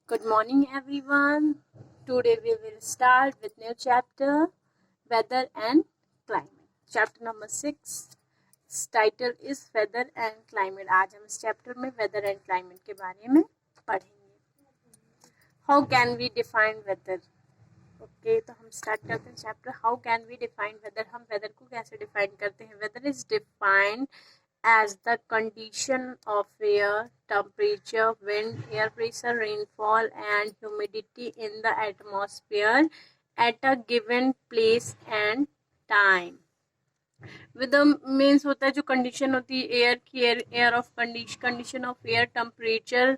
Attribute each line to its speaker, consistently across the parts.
Speaker 1: Good morning, everyone. Today we will start with new chapter, Weather and Climate. Chapter number 6. Its title is Weather and Climate. आज हम इस chapter में weather and climate के बारे में पढ़ेंगे. How can we define weather? Okay तो हम स्टार्ट करते हैं chapter. How can we define weather. हम वेदर को कैसे डिफाइन करते हैं. Weather is defined as the condition of air temperature, wind, air pressure, rainfall and humidity in the atmosphere at a given place and time. Weather means होता है जो condition होती है एयर की, air of condition of air temperature,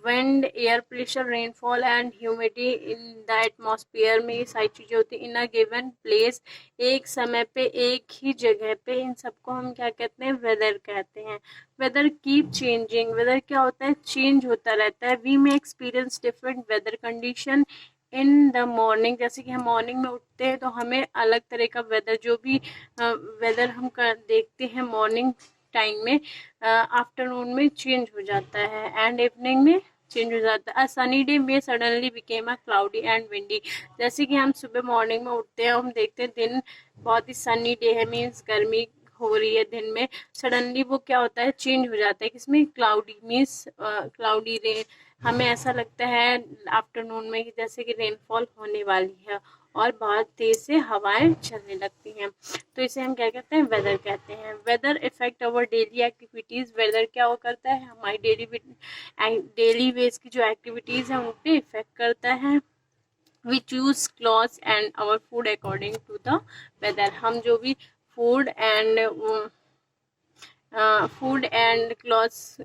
Speaker 1: wind, air pressure, rainfall and humidity in the atmosphere में ये सारी चीज़ें होती हैं इन अ गिवन प्लेस, एक समय पे एक ही जगह पे. इन सबको हम क्या कहते हैं, वेदर कहते हैं. Weather keep changing. वेदर क्या होता है, चेंज होता रहता है. वी में experience different weather condition in the morning. जैसे कि हम मॉर्निंग में उठते हैं तो हमें अलग तरह का वेदर, जो भी वेदर हम देखते हैं मॉर्निंग टाइम में, आफ्टरनून में चेंज हो जाता है एंड इवनिंग में चेंज हो जाता है. सनी डे में suddenly became a cloudy and windy. जैसे कि हम सुबह मॉर्निंग में उठते हैं, हम देखते हैं दिन बहुत ही सनी डे है, मीन्स गर्मी हो रही है दिन में. सडनली वो क्या होता है, चेंज हो जाता है. किसमें, क्लाउडी मीन्स क्लाउडी रे. हमें ऐसा लगता है आफ्टरनून में कि जैसे कि रेनफॉल होने वाली है और बहुत तेज से हवाएं चलने लगती हैं. तो इसे हम क्या कहते हैं, वेदर कहते हैं. Weather effect our daily activities. Weather क्या वो करता है, हमारी डेली बेस की जो एक्टिविटीज है उन पे इफेक्ट करता है. We choose clothes and our food according to the weather. हम जो भी फूड एंड क्लॉथ्स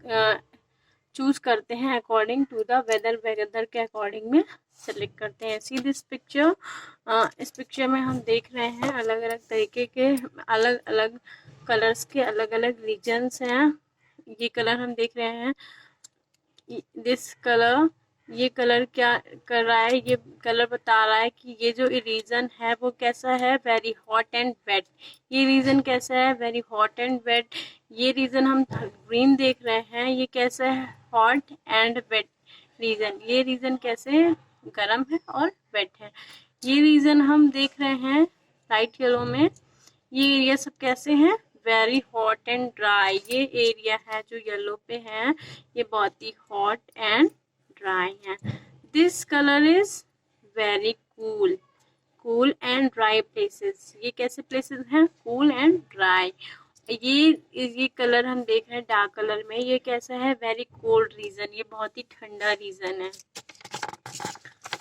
Speaker 1: चूज करते हैं according to the weather. Weather के अकॉर्डिंग में सेलेक्ट करते हैं. See this picture. इस पिक्चर में हम देख रहे हैं अलग अलग तरीके के, अलग अलग कलर्स के अलग अलग रीजन्स हैं. ये कलर हम देख रहे हैं, दिस कलर. ये कलर क्या कर रहा है, ये कलर बता रहा है कि ये जो रीजन है वो कैसा है, वेरी हॉट एंड वेट. ये रीजन कैसा है, वेरी हॉट एंड वेट. ये रीजन हम ग्रीन देख रहे हैं, ये कैसा है, हॉट एंड वेट रीजन. ये रीजन कैसे, गर्म है और वेट है. ये रीजन हम देख रहे हैं लाइट येलो में, ये एरिया सब कैसे हैं, वेरी हॉट एंड ड्राई. ये एरिया है जो येलो पे है, ये बहुत ही हॉट एंड ड्राई है. This colour is very cool. Cool and dry places. ये कैसे प्लेसेस हैं, कूल एंड ड्राई. ये कलर हम देख रहे हैं डार्क कलर में, ये कैसा है, वेरी कोल्ड रीजन. ये बहुत ही ठंडा रीजन है.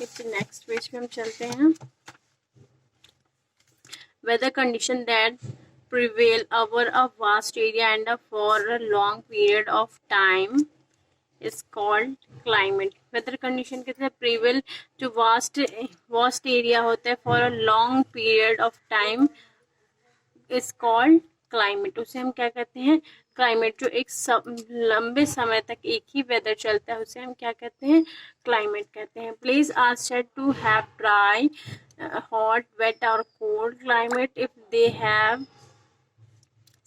Speaker 1: नेक्स्ट पेज पे हम चलते हैं. Weather condition that prevail over a vast area and for a long period of time is called climate. Weather condition कहते हैं prevail, जो vast area होता है, for a long period of time is called climate. उसे हम क्या कहते हैं, क्लाइमेट. जो एक लंबे समय तक एक ही वेदर चलता है उसे हम क्या कहते हैं, क्लाइमेट कहते हैं. Place are said to have dry, hot, wet or cold climate if they have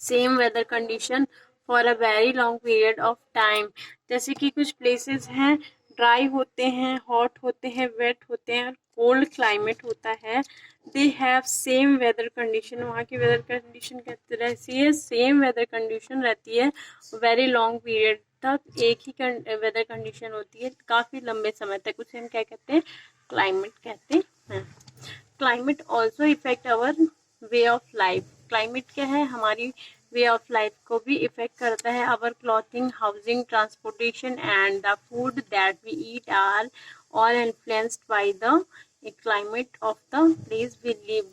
Speaker 1: same weather condition for a very long period of time. जैसे कि कुछ places हैं ड्राई होते हैं, हॉट होते हैं, वेट होते हैं, कोल्ड क्लाइमेट होता है. They have same weather condition. वहाँ की वेदर कंडीशन कैसे रहती है, सेम वेदर कंडीशन रहती है, वेरी लॉन्ग पीरियड तक एक ही वेदर कंडीशन होती है, काफ़ी लंबे समय तक. उसे हम क्या कहते हैं, क्लाइमेट कहते हैं. Climate also effect our way of life. Climate क्या है, हमारी वे ऑफ लाइफ को भी इफेक्ट करता है. Our clothing, housing, transportation and the food that we eat are all influenced by the climate of the place we live.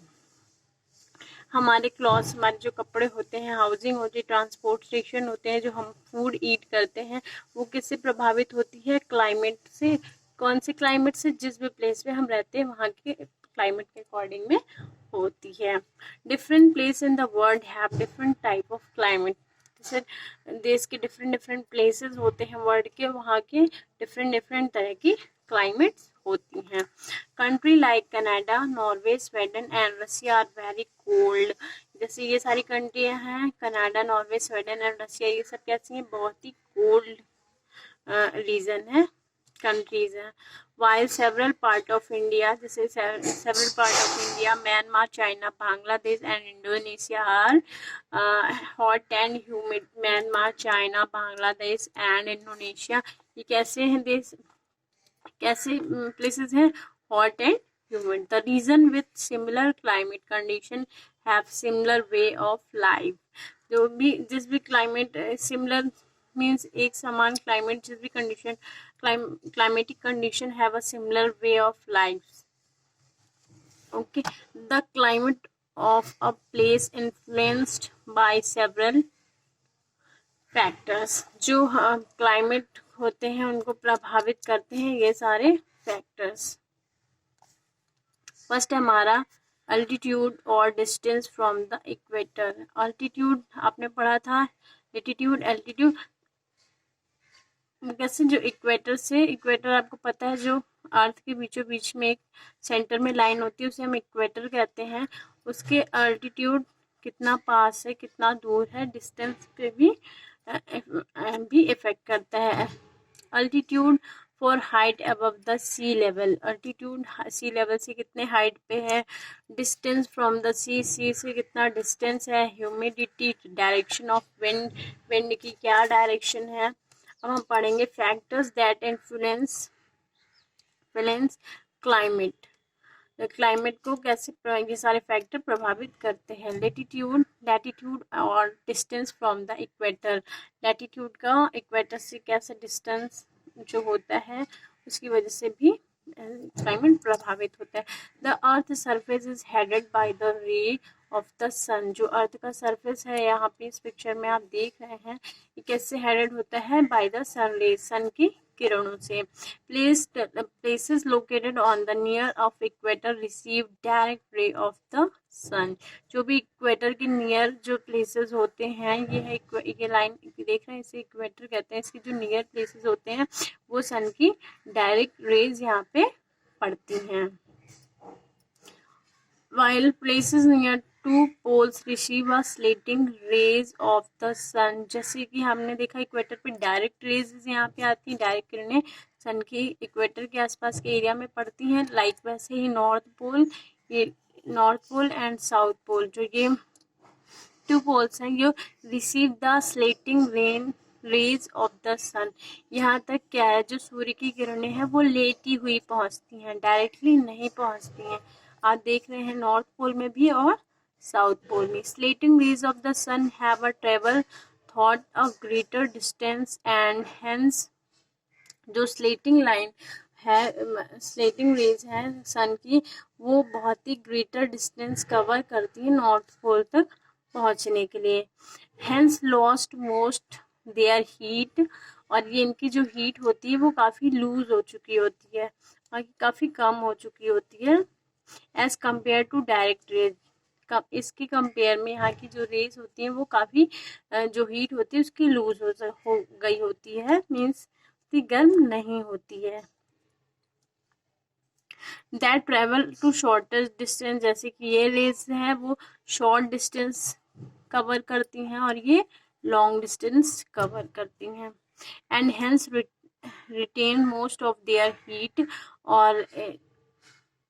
Speaker 1: हमारे clothes, हमारे जो कपड़े होते हैं, हाउसिंग होती है, ट्रांसपोर्टेशन होते हैं, जो हम फूड ईट करते हैं, वो किससे प्रभावित होती है, क्लाइमेट से. कौन से क्लाइमेट से, जिस भी प्लेस पे हम रहते हैं वहाँ के क्लाइमेट के अकॉर्डिंग में होती है. Different place in the world have different type of climate. जैसे देश के डिफरेंट प्लेसेस होते हैं वर्ल्ड के, वहाँ के डिफरेंट तरह की क्लाइमेट्स होती हैं. Country like Canada, Norway, Sweden and Russia are very cold. जैसे ये सारी कंट्रियाँ हैं, Canada, Norway, Sweden and Russia, ये सब कैसी हैं, बहुत ही कोल्ड रीजन है. कंट्रीज हैं. While several part of India, जैसे several part of India, Myanmar, China, Bangladesh and Indonesia are hot and humid. Myanmar, China, Bangladesh and Indonesia, ये कैसे हैं देश, कैसे places हैं? Hot and humid. The region with similar climate condition have similar way of life. जो भी जिस भी क्लाइमेट सिमिलर मीन्स एक समान क्लाइमेट, जिस भी condition climatic condition have a similar way of life. Okay, the climate of a place influenced by several factors. जो climate होते हैं उनको प्रभावित करते हैं ये सारे फैक्टर्स. फर्स्ट है हमारा अल्टीट्यूड और distance from the equator. Altitude आपने पढ़ा था, लेटीट्यूड, एल्टीट्यूड. कैसे, जो इक्वेटर से, इक्वेटर आपको पता है जो अर्थ के बीचों बीच में एक सेंटर में लाइन होती है उसे हम इक्वेटर कहते हैं. उसके अल्टीट्यूड कितना पास है, कितना दूर है, डिस्टेंस पे भी इफेक्ट करता है. Altitude for height above the sea level. Altitude sea level से कितने हाइट पे है. Distance from the sea, sea से कितना डिस्टेंस है. Humidity, direction of wind, wind की क्या डायरेक्शन है. अब हम पढ़ेंगे factors that influence climate. Climate को कैसे ये सारे फैक्टर प्रभावित करते हैं. लैटिट्यूड और distance from the equator. Latitude का इक्वेटर से कैसा डिस्टेंस जो होता है उसकी वजह से भी क्लाइमेट प्रभावित होता है. The earth surface is heated by the ray of the sun. जो अर्थ का सरफेस है यहाँ पे इस पिक्चर में आप देख रहे हैं, ये कैसे हेडेड होता है, बाय द सन रे, सन की किरणों से. Places located on the near of equator receive direct ray of the sun. जो भी इक्वेटर के नियर जो प्लेसेस होते हैं, ये है ये लाइन देख रहे हैं, इसे इक्वेटर कहते हैं. इसके जो नियर प्लेसेस होते हैं वो सन की डायरेक्ट रेज यहाँ पे पड़ती हैं. While places near two poles receive a slanting rays of the sun. जैसे कि हमने देखा इक्वेटर पे डायरेक्ट रेज यहाँ पे आती हैं, डायरेक्ट किरणें सन की इक्वेटर के आसपास के एरिया में पड़ती हैं. लाइक वैसे ही north pole and south pole, जो ये टू पोल्स हैं, ये receive the slanting rays of the sun. यहाँ तक क्या है, जो सूर्य की किरणें हैं वो लेटी हुई पहुँचती हैं, डायरेक्टली नहीं पहुँचती हैं. आप देख रहे हैं नॉर्थ पोल में भी और साउथ पोल में. Slanting rays of the sun have a travel through a greater distance and hence. जो स्लेटिंग लाइन है, स्लेटिंग रेज है सन की, वो बहुत ही ग्रेटर डिस्टेंस कवर करती है नॉर्थ पोल तक पहुंचने के लिए. Hence lost most their heat. और ये इनकी जो हीट होती है वो काफ़ी लूज हो चुकी होती है और काफ़ी कम हो चुकी होती है as compare to direct rays. इसकी कंपेयर में यहाँ की जो रेज होती हैं वो काफ़ी जो हीट होती है उसकी लूज हो गई होती है, मीन्स इतनी गर्म नहीं होती है. That travel to shorter distance. जैसे कि ये रेज है वो शॉर्ट डिस्टेंस कवर करती हैं और ये लॉन्ग डिस्टेंस कवर करती हैं. And hence retain most of their heat. और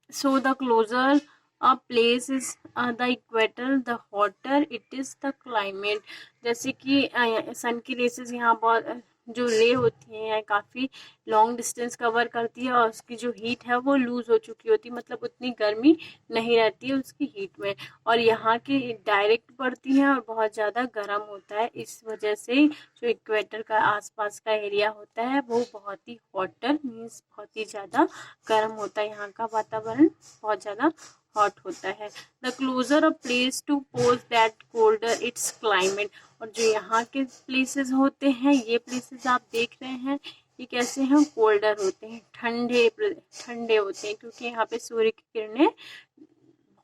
Speaker 1: so the closer a place is the equator, the hotter it is the climate. जैसे कि सन की रेसेस यहाँ बहुत जो रे होती हैं काफ़ी लॉन्ग डिस्टेंस कवर करती है और उसकी जो हीट है वो लूज हो चुकी होती है, मतलब उतनी गर्मी नहीं रहती है उसकी हीट में. और यहाँ की डायरेक्ट पड़ती है और बहुत ज़्यादा गर्म होता है. इस वजह से जो इक्वेटर का आसपास का एरिया होता है वो बहुत ही हॉटर, मीन्स बहुत ही ज़्यादा गर्म होता है. यहाँ का वातावरण बहुत ज़्यादा हॉट होता है. The closer a place to poles that colder its climate. और जो यहाँ के प्लेसेस होते हैं, ये प्लेसेस आप देख रहे हैं, ये कैसे हैं, कोल्डर होते हैं, ठंडे होते हैं, क्योंकि यहाँ पे सूर्य की किरणें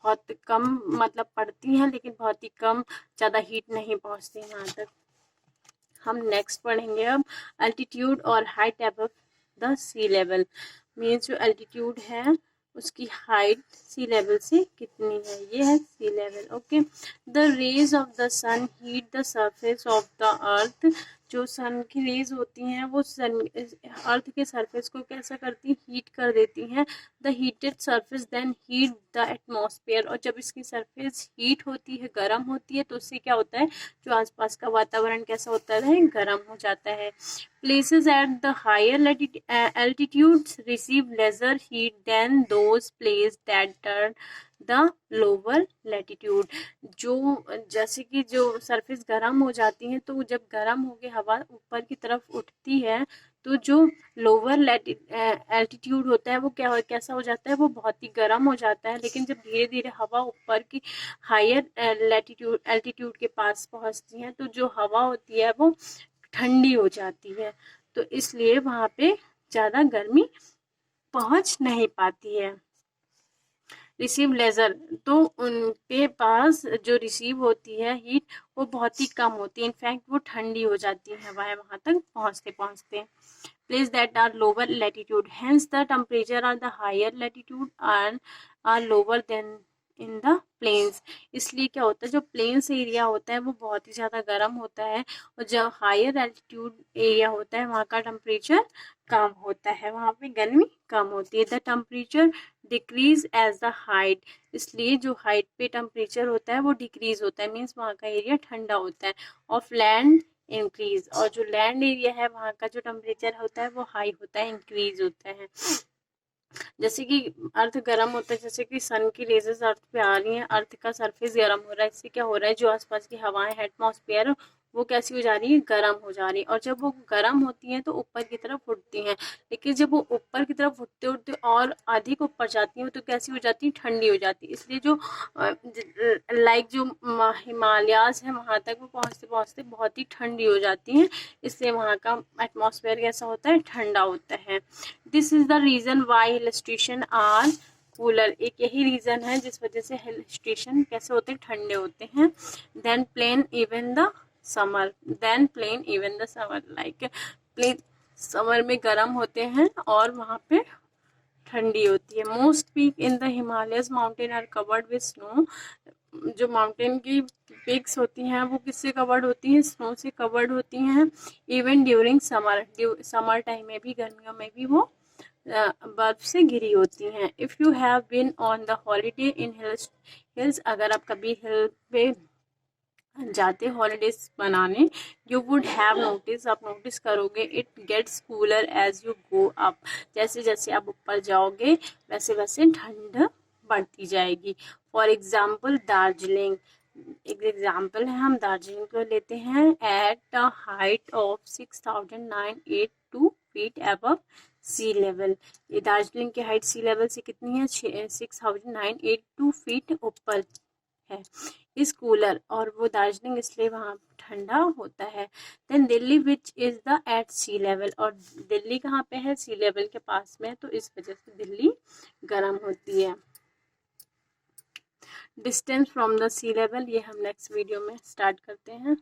Speaker 1: बहुत कम मतलब पड़ती हैं, लेकिन बहुत ही कम, ज़्यादा हीट नहीं पहुँचती यहाँ तक. हम नेक्स्ट पढ़ेंगे अब अल्टीट्यूड और height above the sea level. Means जो अल्टीट्यूड है उसकी हाइट सी लेवल से कितनी है, ये है sea level. Okay. The rays of the sun heat the surface of the earth. जो सन की रेज होती हैं वो सन अर्थ के सरफेस को कैसा करती हैं, हीट कर देती हैं। The heated surface then heat the atmosphere, और जब इसकी सरफेस हीट होती है, गर्म होती है, तो उससे क्या होता है, जो आसपास का वातावरण कैसा होता है, गर्म हो जाता है। Places at the higher altitudes receive lesser heat than those placed at the lower latitude। जो जैसे कि जो सरफेस गर्म हो जाती है, तो जब गर्म होके हवा ऊपर की तरफ उठती है, तो जो लोअर एल्टीट्यूड होता है वो कैसा हो जाता है, वो बहुत ही गर्म हो जाता है। लेकिन जब धीरे धीरे हवा ऊपर की हायर एल्टीट्यूड के पास पहुंचती है, तो जो हवा होती है वो ठंडी हो जाती है, तो इसलिए वहां पे ज्यादा गर्मी पहुंच नहीं पाती है। रिसीव लेजर, तो उनके पास जो रिसीव होती है हीट वो बहुत ही कम होती है, इनफैक्ट वो ठंडी हो जाती है हवाएं वहां तक पहुंचते पहुंचते। Place that are lower latitude, hence the temperature are the higher latitude are lower than in the plains. इसलिए क्या होता है, जो प्लेन्स एरिया होता है वो बहुत ही ज़्यादा गर्म होता है, और जो हायर एल्टीट्यूड एरिया होता है वहाँ का टेम्परेचर कम होता है, वहाँ पे गर्मी कम होती है। The temperature decrease as the height, इसलिए जो हाइट पे टेम्परेचर होता है वो डिक्रीज होता है, मीन्स वहाँ का एरिया ठंडा होता है। ऑफ लैंड इंक्रीज, और जो लैंड एरिया है वहाँ का जो टेम्परेचर होता है वो हाई होता है, इंक्रीज होता है। जैसे कि अर्थ गर्म होता है, जैसे कि सन की रेजेस अर्थ पे आ रही हैं, अर्थ का सरफेस गर्म हो रहा है, इससे क्या हो रहा है, जो आसपास की हवाएं है, एटमॉस्फेयर, वो कैसी हो जा रही है, गर्म हो जा रही है। और जब वो गर्म होती हैं तो ऊपर की तरफ उठती हैं, लेकिन जब वो ऊपर की तरफ उठते उठते और अधिक ऊपर जाती हैं तो कैसी हो जाती है, ठंडी हो जाती है। इसलिए जो लाइक जो हिमालयाज है वहां तक वो पहुंचते पहुंचते बहुत ही ठंडी हो जाती हैं, इसलिए वहां का एटमॉस्फेयर कैसा होता है, ठंडा होता है। This is the reason why hill station are cooler, एक यही रीजन है जिस वजह से हिल स्टेशन कैसे होते हैं, ठंडे होते हैं। Than plain even the summer, than plain even the summer, like plain summer में गर्म होते हैं और वहां पे ठंडी होती है। Most peak in the Himalayas mountain are covered with snow, जो माउंटेन की पीक्स होती हैं वो किससे कवर्ड होती हैं, स्नो से कवर्ड होती हैं। Even during summer, summer time में भी, गर्मियों में भी वो बर्फ से घिरी होती हैं। If you have been on the holiday in hills, अगर आप कभी हिल पे जाते हॉलीडेज मनाने, यू वुड हैव नोटिस, आप नोटिस करोगे, it gets cooler as you go up, जैसे जैसे आप ऊपर जाओगे वैसे वैसे ठंड बढ़ती जाएगी। फॉर एग्जाम्पल दार्जिलिंग, एक एग्जाम्पल है, हम दार्जिलिंग को लेते हैं। At a height of 6982 feet above sea level, ये दार्जिलिंग की हाइट सी लेवल से कितनी है, 6982 फीट ऊपर है। इस कूलर, और वो दार्जिलिंग इसलिए वहाँ ठंडा होता है। Than Delhi which is the at sea level, और दिल्ली कहाँ पे है, सी लेवल के पास में, तो इस वजह से दिल्ली गर्म होती है। Distance from the sea level, ये हम नेक्स्ट वीडियो में स्टार्ट करते हैं।